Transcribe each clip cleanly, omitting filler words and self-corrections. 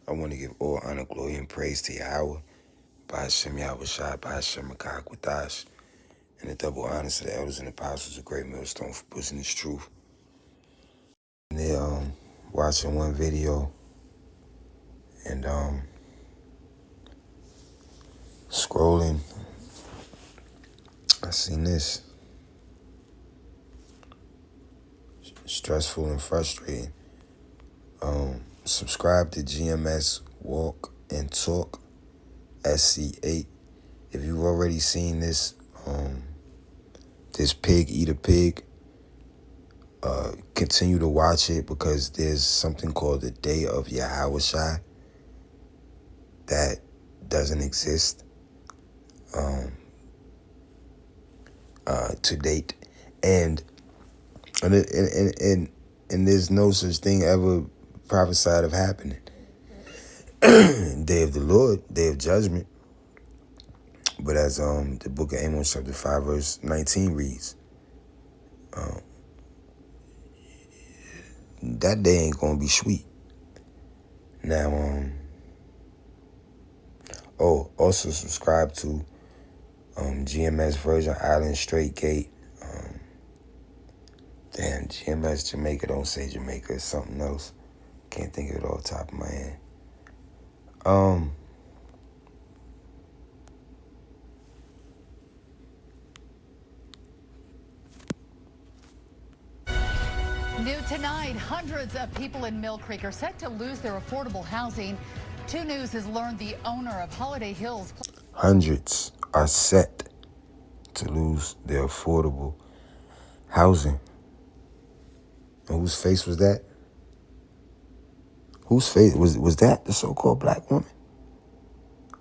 I want to give all honor, glory, and praise to Yahweh, by Hashem Yahweh Shai, by Hashem Makah Kwadash, and the double honors to the elders and apostles of Great Millstone for pushing this truth. And they're watching one video and scrolling. I seen this. Stressful and frustrating. Subscribe to GMS Walk and Talk SC8. If you've already seen this, this pig eat a pig, continue to watch it because there's something called the Day of Yahweh Shai that doesn't exist to date, and there's no such thing ever prophesied of happening. Day of the Lord, Day of Judgment. But as the book of Amos chapter 5 verse 19 reads, that day ain't gonna be sweet. Now, also subscribe to GMS Virgin Island Straight Gate. GMS Jamaica, don't say Jamaica, it's something else. Can't think of it off the top of my head. New tonight, hundreds of people in Mill Creek are set to lose their affordable housing. 2 News has learned the owner of Holiday Hills. Hundreds are set to lose their affordable housing. And whose face was that? Whose face was that? The so-called black woman?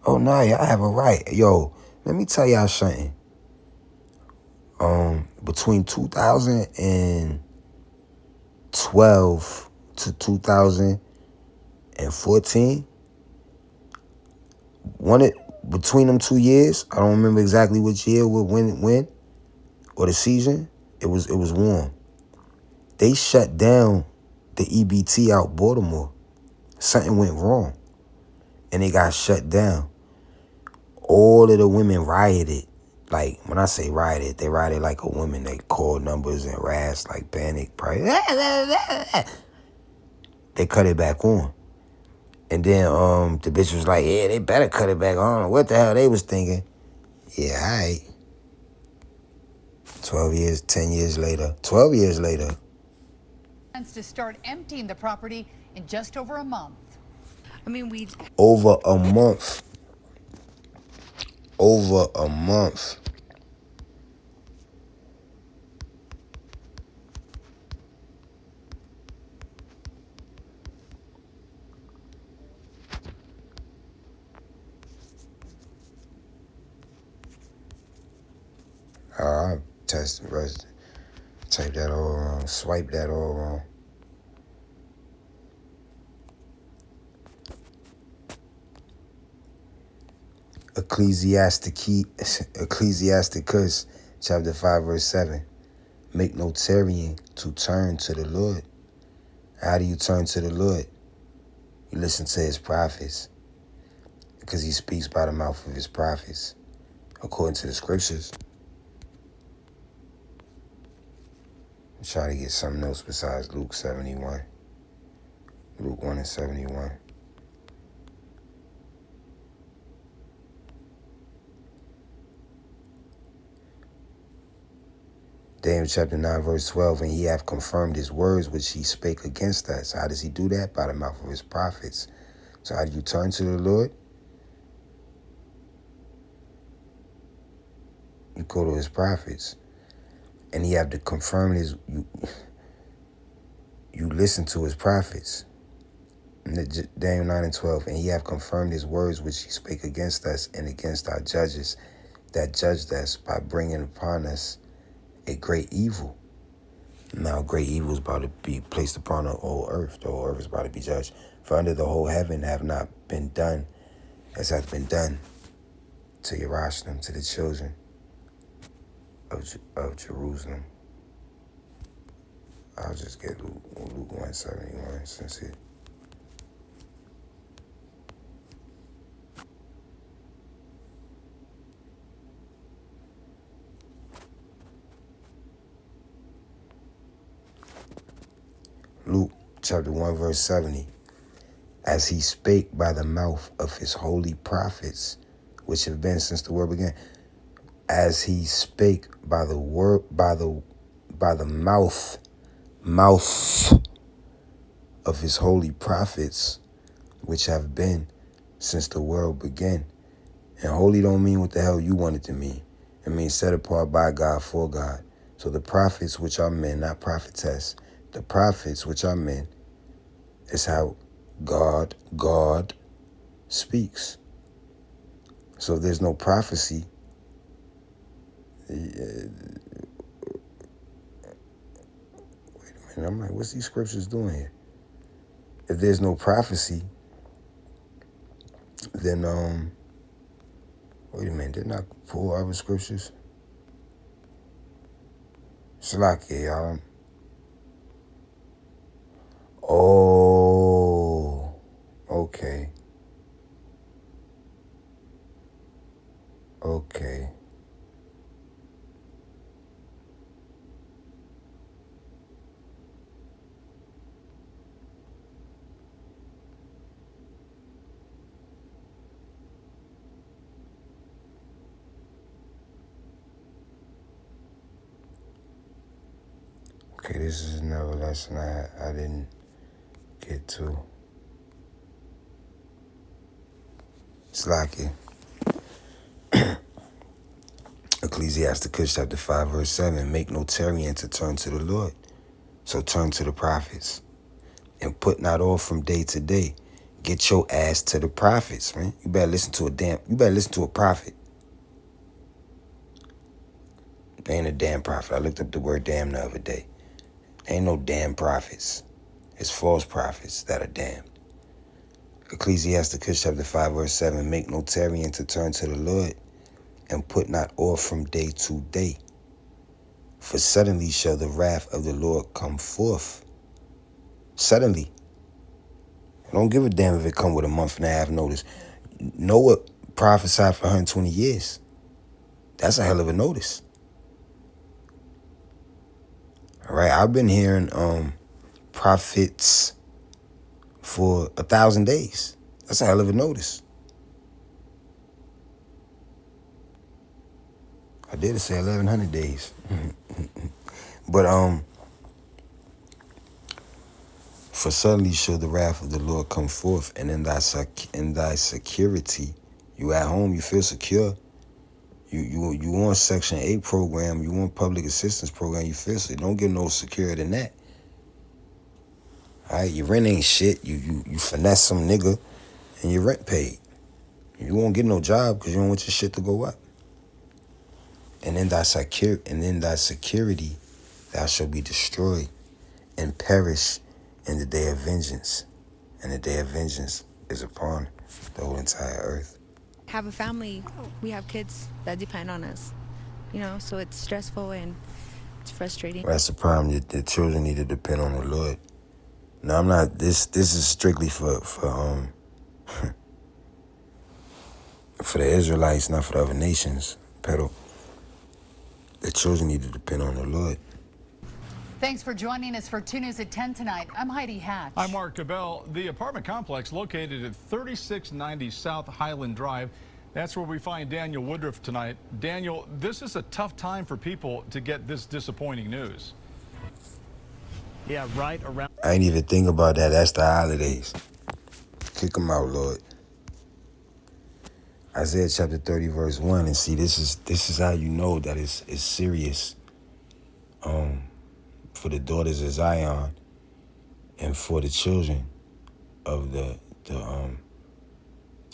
Oh no, y'all have a right. Yo, let me tell y'all something. Between 2012 to 2014, between them 2 years, I don't remember exactly which year, when, or the season. It was warm. They shut down the EBT out Baltimore. Something went wrong, and they got shut down. All of the women rioted. Like, when I say rioted, they rioted like a woman. They called numbers and rasped like panic. They cut it back on. And then the bitch was like, yeah, they better cut it back on. I don't know what the hell they was thinking. Yeah, all right. 12 years, 10 years later, 12 years later. Plans to start emptying the property in just over a month. Over a month. Over a month. I tested, type that all wrong, swipe that all wrong. Ecclesiasticus chapter 5 verse 7. Make no tarrying to turn to the Lord. How do you turn to the Lord? You listen to his prophets, because he speaks by the mouth of his prophets, according to the scriptures. I'm trying to get something else besides Luke 71. Luke 1 and 71. Daniel chapter 9 verse 12. And he hath confirmed his words which he spake against us. How does he do that? By the mouth of his prophets. So how do you turn to the Lord? You go to his prophets. And he have to confirm his, you listen to his prophets. Daniel 9 and 12. And he have confirmed his words which he spake against us and against our judges that judged us, by bringing upon us a great evil. Now great evil is about to be placed upon the whole earth. The whole earth is about to be judged. For under the whole heaven have not been done as hath been done to Jerusalem, to the children of Jerusalem. I'll just get Luke 171 since it. chapter 1, verse 70. As he spake by the mouth of his holy prophets, which have been since the world began. As he spake by the word, by the mouth of his holy prophets, which have been since the world began. And holy don't mean what the hell you want it to mean. It means set apart by God, for God. So the prophets, which are men, not prophetess, the prophets, which are men, is how God speaks. So if there's no prophecy, wait a minute, I'm like, what's these scriptures doing here? If there's no prophecy, then wait a minute, didn't I pull other scriptures? Slakia, y'all. Oh, okay. Okay. Okay, this is another lesson I didn't get to. Slakia. Ecclesiasticus chapter 5, verse 7. Make no tarrying to turn to the Lord. So turn to the prophets. And put not off from day to day. Get your ass to the prophets, man. You better listen to a prophet. They ain't a damn prophet. I looked up the word damn the other day. Ain't no damn prophets. It's false prophets that are damned. Ecclesiasticus chapter 5, verse 7. Make no tarrying to turn to the Lord, and put not off from day to day. For suddenly shall the wrath of the Lord come forth. Suddenly. I don't give a damn if it come with a month and a half notice. Noah prophesied for 120 years. That's a hell of a notice. All right, I've been hearing prophets for 1,000 days. That's a hell of a notice. I did say 1,100 days. But for suddenly shall the wrath of the Lord come forth, and in thy security, you at home, you feel secure. You on Section 8 program, you on public assistance program, you feel so. Don't get no secure than that. All right, your rent ain't shit. You finesse some nigga, and your rent paid. You won't get no job because you don't want your shit to go up. And in thy security, thou shalt be destroyed and perish in the day of vengeance. And the day of vengeance is upon the whole entire earth. Have a family, we have kids that depend on us, so it's stressful and it's frustrating. That's the problem. The children need to depend on the Lord. No, I'm not. This is strictly for for the Israelites, not for the other nations. Pero the children need to depend on the Lord. Thanks for joining us for 2 News at 10 tonight. I'm Heidi Hatch. I'm Mark Cabell. The apartment complex located at 3690 South Highland Drive. That's where we find Daniel Woodruff tonight. Daniel, this is a tough time for people to get this disappointing news. Yeah, right around. I ain't even think about that. That's the holidays. Kick them out, Lord. Isaiah chapter 30, verse 1. And see, this is how you know that it's serious. For the daughters of Zion and for the children of the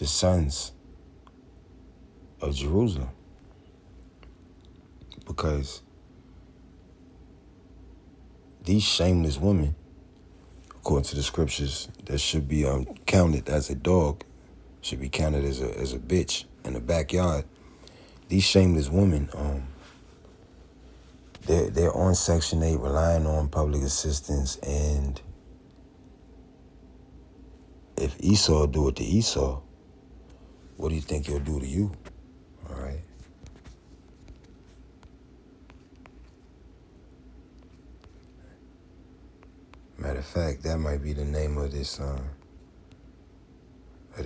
sons of Jerusalem. Because these shameless women, according to the scriptures, that should be counted as a dog, should be counted as a bitch in the backyard. These shameless women, they're on Section 8, relying on public assistance, and if Esau do it to Esau, what do you think he'll do to you? All right. Matter of fact, that might be the name of this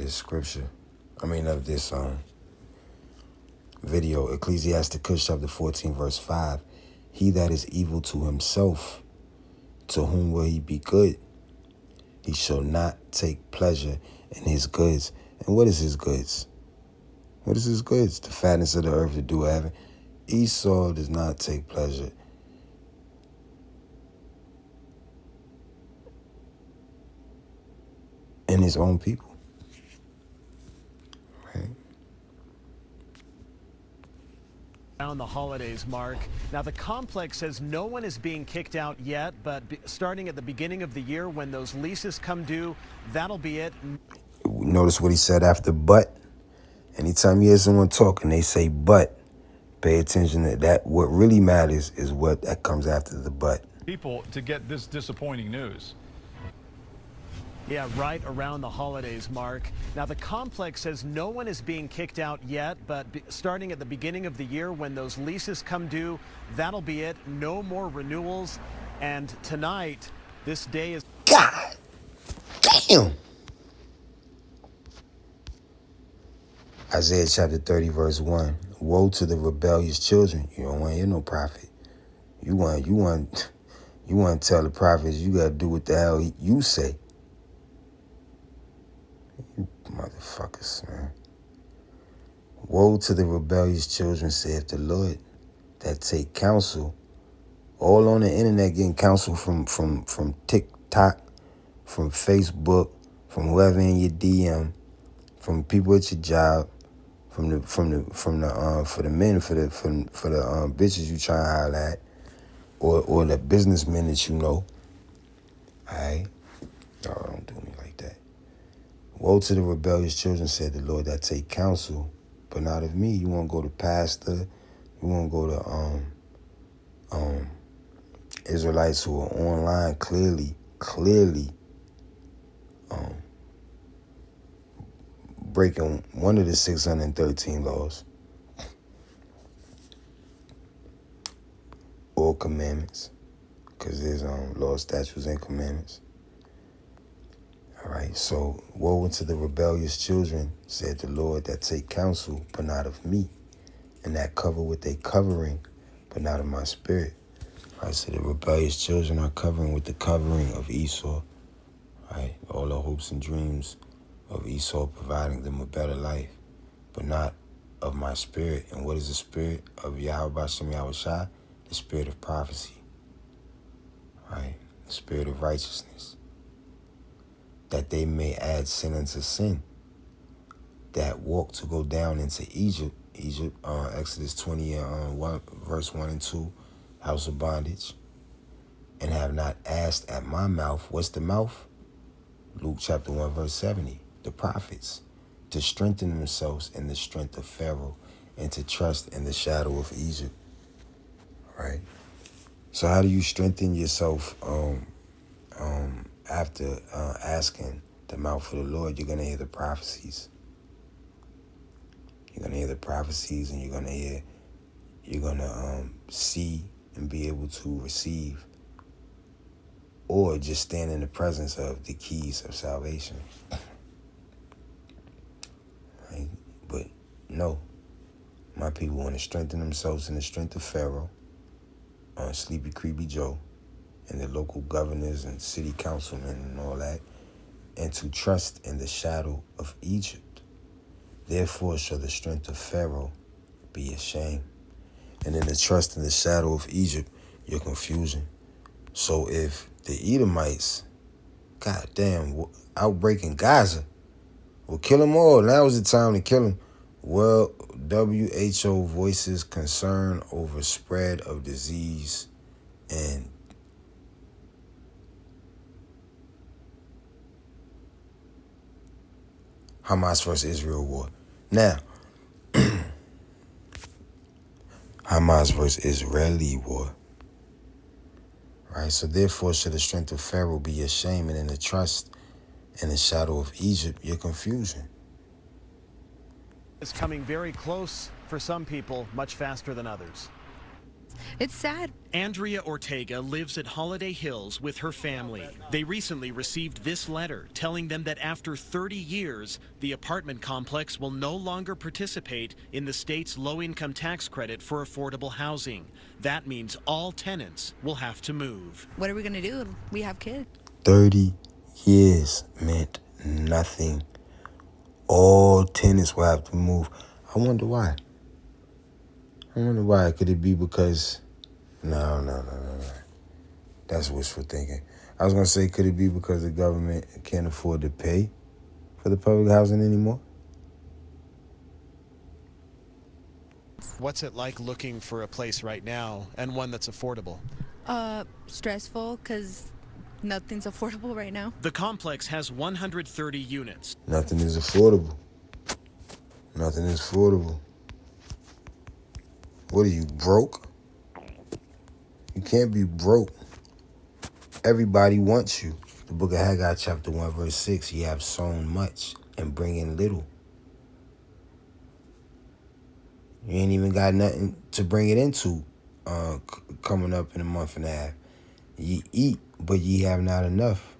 scripture. Of this video. Ecclesiasticus chapter 14, verse 5. He that is evil to himself, to whom will he be good? He shall not take pleasure in his goods. And what is his goods? What is his goods? The fatness of the earth, the dew of heaven. Esau does not take pleasure in his own people. Right? Around the holidays, Mark. Now, the complex says no one is being kicked out yet, but starting at the beginning of the year when those leases come due, that'll be it. Notice what he said after but. Anytime you hear someone talking, they say but. Pay attention to that. What really matters is what that comes after the but. People to get this disappointing news. Yeah, right around the holidays, Mark. Now, the complex says no one is being kicked out yet, but starting at the beginning of the year when those leases come due, that'll be it. No more renewals. And tonight, this day is... God damn! Isaiah chapter 30, verse 1. Woe to the rebellious children. You don't want to hear no prophet. You want to tell the prophets you got to do what the hell you say. You motherfuckers, man. Woe to the rebellious children, saith the Lord, that take counsel. All on the internet getting counsel from TikTok, from Facebook, from whoever in your DM, from people at your job, for the men, for the bitches you trying to holler at, or the businessmen that you know. Alright? Oh, don't do me like that. Woe to the rebellious children, said the Lord, that take counsel, but not of me. You want to go to pastor, you want to go to Israelites who are online clearly breaking one of the 613 laws or commandments, because there's laws, statutes, and commandments. All right, so woe unto the rebellious children, said the Lord, that take counsel, but not of me, and that cover with a covering, but not of my spirit. All right, so the rebellious children are covering with the covering of Esau. Right, all the hopes and dreams of Esau, providing them a better life, but not of my spirit. And what is the spirit of Yahweh Bashem Yahushua? The spirit of prophecy. Right, the spirit of righteousness. That they may add sin unto sin, that walk to go down into Egypt, Exodus 20, verse 1 and 2, house of bondage, and have not asked at my mouth. What's the mouth? Luke chapter 1, verse 70, the prophets, to strengthen themselves in the strength of Pharaoh and to trust in the shadow of Egypt. Right? So how do you strengthen yourself after asking the mouth of the Lord? You're going to hear the prophecies. You're going to hear the prophecies, and you're going to see and be able to receive, or just stand in the presence of the keys of salvation. Right? But no, my people want to strengthen themselves in the strength of Pharaoh, Sleepy Creepy Joe, and the local governors and city councilmen and all that, and to trust in the shadow of Egypt. Therefore shall the strength of Pharaoh be ashamed. And in the trust in the shadow of Egypt, your confusion. So if the Edomites, goddamn, outbreaking Gaza, will kill them all, now is the time to kill them. Well, WHO voices concern over spread of disease and Hamas versus Israel war. Now, Hamas versus Israeli war. Right, so therefore shall the strength of Pharaoh be your shame, and in the trust in the shadow of Egypt, your confusion. It's coming very close for some people, much faster than others. It's sad. Andrea Ortega lives at Holiday Hills with her family. They recently received this letter telling them that after 30 years, the apartment complex will no longer participate in the state's low-income tax credit for affordable housing. That means all tenants will have to move. What are we gonna do? We have kids. 30 years meant nothing. All tenants will have to move. I wonder why. Could it be because... No. That's wishful thinking. I was going to say, could it be because the government can't afford to pay for the public housing anymore? What's it like looking for a place right now and one that's affordable? Stressful because nothing's affordable right now. The complex has 130 units. Nothing is affordable. Nothing is affordable. What are you, broke? You can't be broke. Everybody wants you. The book of Haggai, chapter 1, verse 6, ye have sown much and bring in little. You ain't even got nothing to bring it into coming up in a month and a half. Ye eat, but ye have not enough.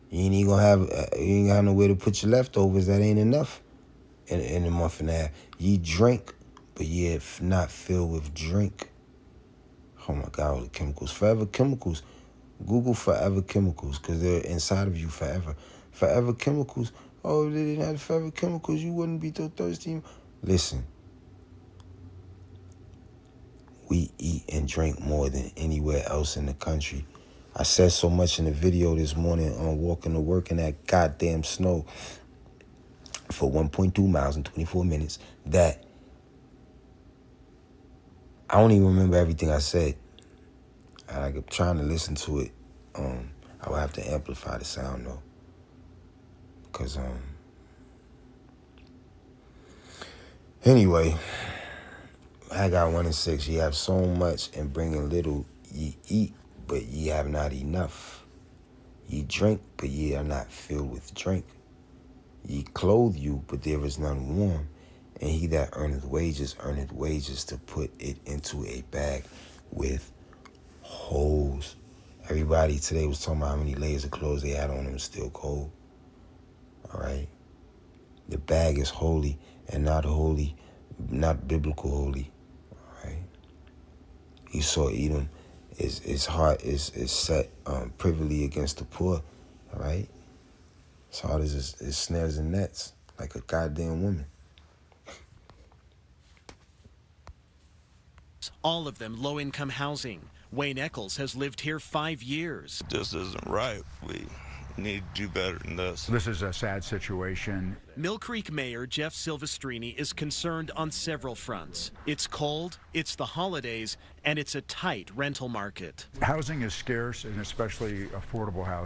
You ain't gonna have, you ain't got nowhere to put your leftovers. That ain't enough in a month and a half. Ye drink, but ye have not filled with drink. Oh my God, all the chemicals. Forever chemicals. Google forever chemicals because they're inside of you forever. Forever chemicals. Oh, if they didn't have forever chemicals, you wouldn't be so thirsty. Listen. We eat and drink more than anywhere else in the country. I said so much in the video this morning on walking to work in that goddamn snow for 1.2 miles in 24 minutes that I don't even remember everything I said. I'm trying to listen to it. I will have to amplify the sound though. Because, anyway, Haggai 1 and 6, ye have so much and bring in little. Ye eat, but ye have not enough. Ye drink, but ye are not filled with drink. Ye clothe you, but there is none warm. And he that earneth wages to put it into a bag with holes. Everybody today was talking about how many layers of clothes they had on them still cold. All right? The bag is holy and not holy, not biblical holy. All right? Esau Edom, his heart is set privily against the poor. All right? His heart is snares and nets like a goddamn woman. All of them low-income housing. Wayne Eccles has lived here 5 years. This isn't right. We need to do better than this. This is a sad situation. Mill Creek Mayor Jeff Silvestrini is concerned on several fronts. It's cold, it's the holidays, and it's a tight rental market. Housing is scarce, and especially affordable housing.